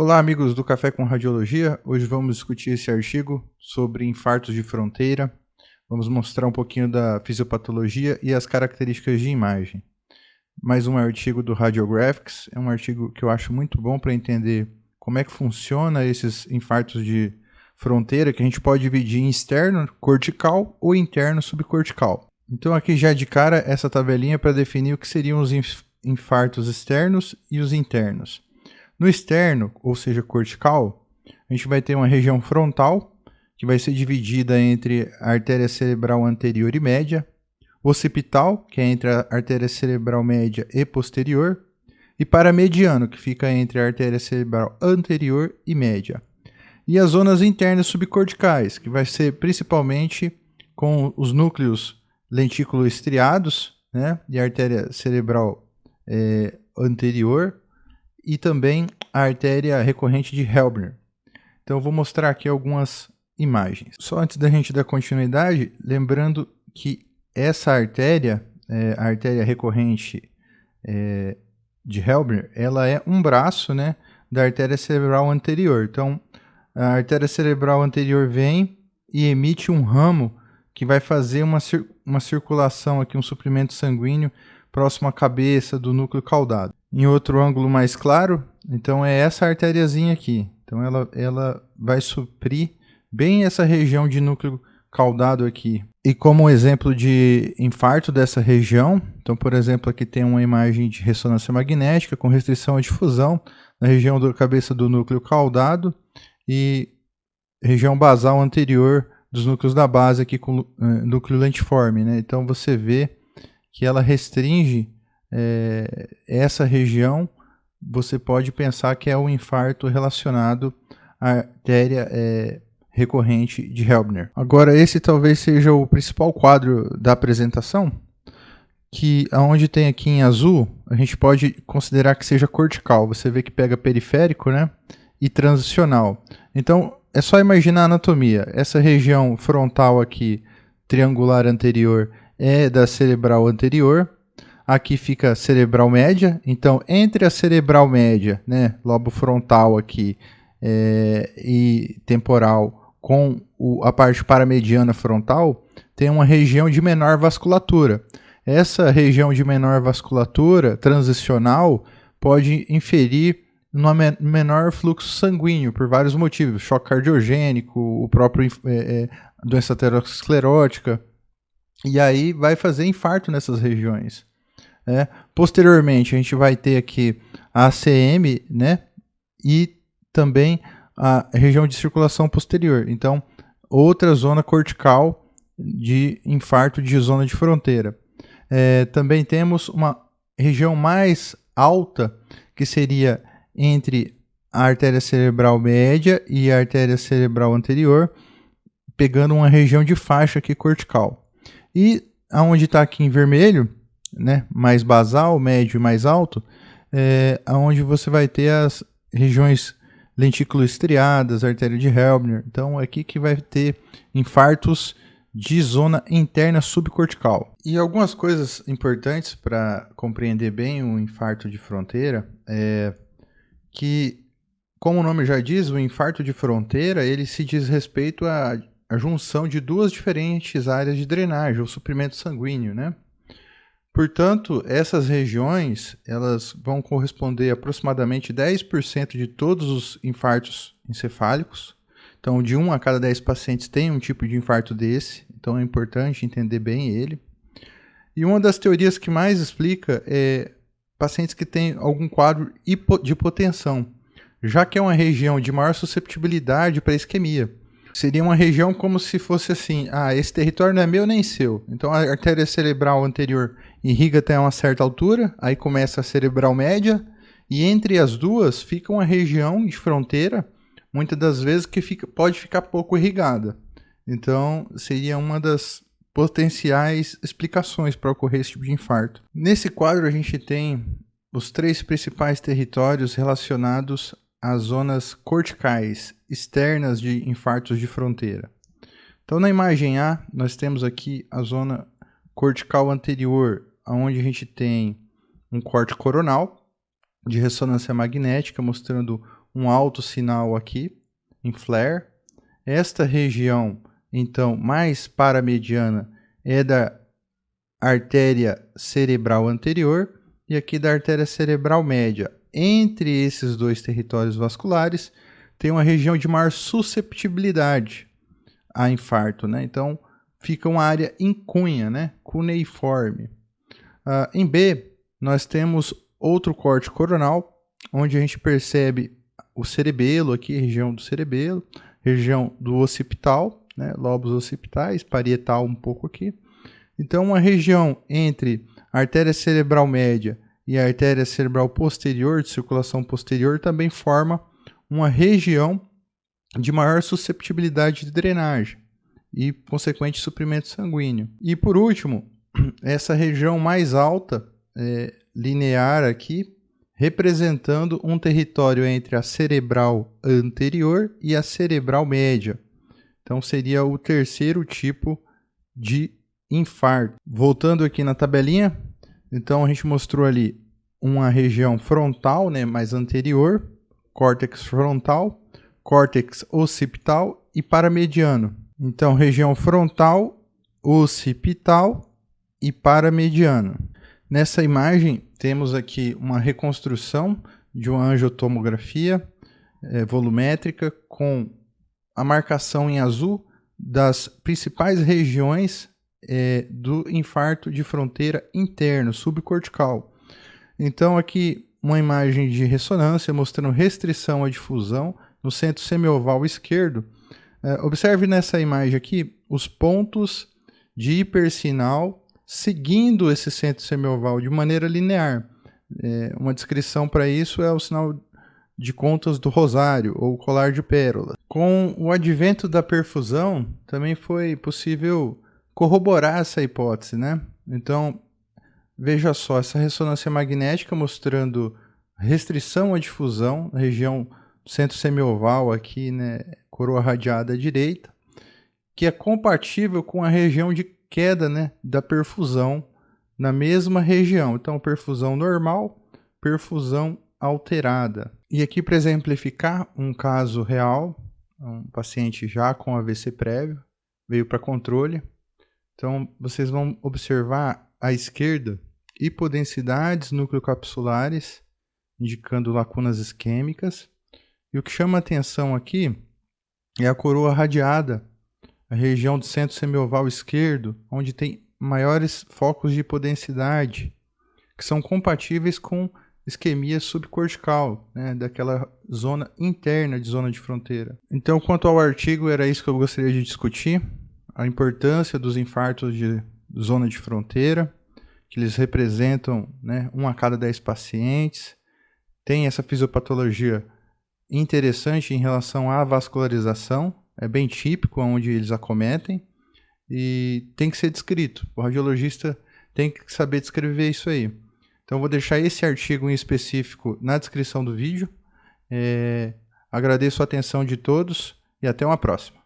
Olá, amigos do Café com Radiologia. Hoje vamos discutir esse artigo sobre infartos de fronteira. Vamos mostrar um pouquinho da fisiopatologia e as características de imagem. Mais um artigo do Radiographics. É um artigo que eu acho muito bom para entender como é que funciona esses infartos de fronteira, que a gente pode dividir em externo cortical ou interno subcortical. Então aqui já de cara essa tabelinha para definir o que seriam os infartos externos e os internos. No externo, ou seja, cortical, a gente vai ter uma região frontal, que vai ser dividida entre a artéria cerebral anterior e média, occipital, que é entre a artéria cerebral média e posterior, e paramediano, que fica entre a artéria cerebral anterior e média. E as zonas internas subcorticais, que vai ser principalmente com os núcleos lentículo-estriados, né, e a artéria cerebral anterior, e também a artéria recorrente de Helbner. Então eu vou mostrar aqui algumas imagens. Só antes da gente dar continuidade, lembrando que essa artéria, a artéria recorrente de Helbner, ela é um braço, né, da artéria cerebral anterior. Então a artéria cerebral anterior vem e emite um ramo que vai fazer uma circulação aqui, um suprimento sanguíneo próximo à cabeça do núcleo caudado. Em outro ângulo mais claro, então é essa artériazinha aqui. Então ela vai suprir bem essa região de núcleo caudado aqui. E como exemplo de infarto dessa região, então por exemplo aqui tem uma imagem de ressonância magnética com restrição à difusão na região da cabeça do núcleo caudado e região basal anterior dos núcleos da base aqui com núcleo lentiforme, né? Então você vê que ela restringe essa região. Você pode pensar que é um infarto relacionado à artéria recorrente de Helbner. Agora, esse talvez seja o principal quadro da apresentação, que aonde tem aqui em azul, a gente pode considerar que seja cortical. Você vê que pega periférico, né, e transicional. Então, é só imaginar a anatomia. Essa região frontal aqui, triangular anterior, é da cerebral anterior. Aqui fica a cerebral média. Então, entre a cerebral média, né, lobo frontal aqui, e temporal, com a parte paramediana frontal, tem uma região de menor vasculatura. Essa região de menor vasculatura transicional pode inferir no menor fluxo sanguíneo por vários motivos, choque cardiogênico, o próprio doença aterosclerótica, e aí vai fazer infarto nessas regiões. Posteriormente, a gente vai ter aqui a ACM, né, e também a região de circulação posterior. Então, outra zona cortical de infarto de zona de fronteira. Também temos uma região mais alta, que seria entre a artéria cerebral média e a artéria cerebral anterior, pegando uma região de faixa aqui cortical. E aonde está aqui em vermelho, né, mais basal, médio e mais alto, aonde você vai ter as regiões lentículo-estriadas, artéria de Helbner. Então, aqui que vai ter infartos de zona interna subcortical. E algumas coisas importantes para compreender bem o infarto de fronteira é que, como o nome já diz, o infarto de fronteira ele se diz respeito à junção de duas diferentes áreas de drenagem, ou suprimento sanguíneo, né? Portanto, essas regiões elas vão corresponder a aproximadamente 10% de todos os infartos encefálicos. Então, de 1 a cada 10 pacientes tem um tipo de infarto desse, então é importante entender bem ele. E uma das teorias que mais explica é pacientes que têm algum quadro de hipotensão, já que é uma região de maior susceptibilidade para isquemia. Seria uma região como se fosse assim, esse território não é meu nem seu. Então a artéria cerebral anterior irriga até uma certa altura, aí começa a cerebral média, e entre as duas fica uma região de fronteira, muitas das vezes que pode ficar pouco irrigada. Então seria uma das potenciais explicações para ocorrer esse tipo de infarto. Nesse quadro a gente tem os 3 principais territórios relacionados às zonas corticais externas de infartos de fronteira. Então na imagem A nós temos aqui a zona cortical anterior, onde a gente tem um corte coronal de ressonância magnética mostrando um alto sinal aqui, em flare. Esta região, então, mais paramediana é da artéria cerebral anterior e aqui da artéria cerebral média. Entre esses dois territórios vasculares, tem uma região de maior susceptibilidade a infarto, né? Então, fica uma área incunha, né? Cuneiforme. Em B, nós temos outro corte coronal, onde a gente percebe o cerebelo aqui, região do cerebelo, região do occipital, né? Lobos occipitais, parietal um pouco aqui. Então, uma região entre a artéria cerebral média e a artéria cerebral posterior, de circulação posterior, também forma uma região de maior susceptibilidade de drenagem e consequente suprimento sanguíneo. E por último, essa região mais alta, linear aqui, representando um território entre a cerebral anterior e a cerebral média. Então seria o terceiro tipo de infarto. Voltando aqui na tabelinha, então a gente mostrou ali uma região frontal, né, mais anterior, córtex frontal, córtex occipital e paramediano. Então, região frontal, occipital e paramediano. Nessa imagem, temos aqui uma reconstrução de uma angiotomografia volumétrica com a marcação em azul das principais regiões do infarto de fronteira interno, subcortical. Então, aqui uma imagem de ressonância mostrando restrição à difusão no centro semioval esquerdo. Observe nessa imagem aqui os pontos de hipersinal seguindo esse centro semioval de maneira linear. Uma descrição para isso é o sinal de contas do rosário ou colar de pérola. Com o advento da perfusão, também foi possível corroborar essa hipótese, né? Então, veja só, essa ressonância magnética mostrando restrição à difusão na região do centro semioval aqui, né, coroa radiada à direita, que é compatível com a região de queda, né, da perfusão na mesma região. Então, perfusão normal, perfusão alterada. E aqui, para exemplificar um caso real, um paciente já com AVC prévio, veio para controle. Então, vocês vão observar à esquerda hipodensidades nucleocapsulares, indicando lacunas isquêmicas. E o que chama a atenção aqui é a coroa radiada, a região do centro semioval esquerdo, onde tem maiores focos de hipodensidade, que são compatíveis com isquemia subcortical, né, daquela zona interna de zona de fronteira. Então, quanto ao artigo, era isso que eu gostaria de discutir, a importância dos infartos de zona de fronteira, que eles representam, né, 1 a cada 10 pacientes, tem essa fisiopatologia interessante em relação à vascularização, é bem típico onde eles acometem e tem que ser descrito. O radiologista tem que saber descrever isso aí. Então, eu vou deixar esse artigo em específico na descrição do vídeo. Agradeço a atenção de todos e até uma próxima.